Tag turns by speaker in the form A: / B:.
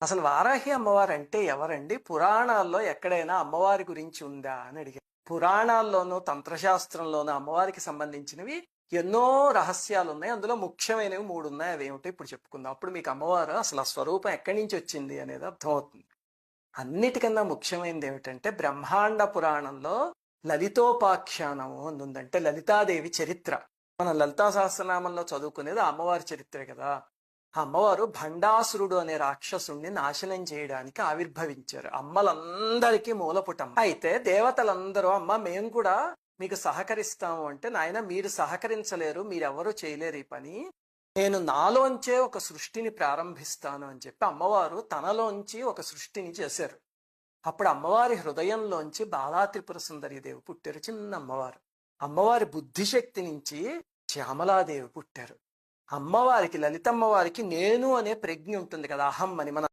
A: అసలు వారాహి అమ్మవారు అంటే ఎవరండి? పురాణాల్లో ఎక్కడైనా అమ్మవారి గురించి ఉందా అని అడిగారు. పురాణాల్లోనూ తంత్రశాస్త్రంలోనూ అమ్మవారికి సంబంధించినవి ఎన్నో రహస్యాలు ఉన్నాయి. అందులో ముఖ్యమైనవి 3 ఉన్నాయి. అవేమిటో ఇప్పుడు చెప్పుకుందాం. అప్పుడు మీకు అమ్మవారు అసలు ఆ స్వరూపం ఎక్కడి నుంచి వచ్చింది అనేది అర్థమవుతుంది. అన్నిటికన్నా ముఖ్యమైనది ఏమిటంటే బ్రహ్మాండ పురాణంలో లలితోపాఖ్యానము అని ఉందంటే లలితాదేవి చరిత్ర. మనం లలితా సహస్రనామంలో చదువుకునేది ఆ అమ్మవారి చరిత్రే కదా. ఆ అమ్మవారు భండాసురుడు అనే రాక్షసుణ్ణి నాశనం చేయడానికి ఆవిర్భవించారు. అమ్మలందరికీ మూలపుటమ్మ. అయితే దేవతలందరూ అమ్మ మేము కూడా మీకు సహకరిస్తాము అంటే, నాయన మీరు సహకరించలేరు, మీరెవరూ చేయలేరు ఈ పని, నేను నాలోంచే ఒక సృష్టిని ప్రారంభిస్తాను అని చెప్పి అమ్మవారు తనలోంచి ఒక సృష్టిని చేశారు. అప్పుడు అమ్మవారి హృదయంలోంచి బాలా త్రిపుర సుందరీదేవి పుట్టారు, చిన్న అమ్మవారు. అమ్మవారి బుద్ధిశక్తి నుంచి శ్యామలాదేవి పుట్టారు. అమ్మవారికి, లలితమ్మవారికి నేను అనే ప్రజ్ఞ ఉంటుంది కదా, అహం అని. మన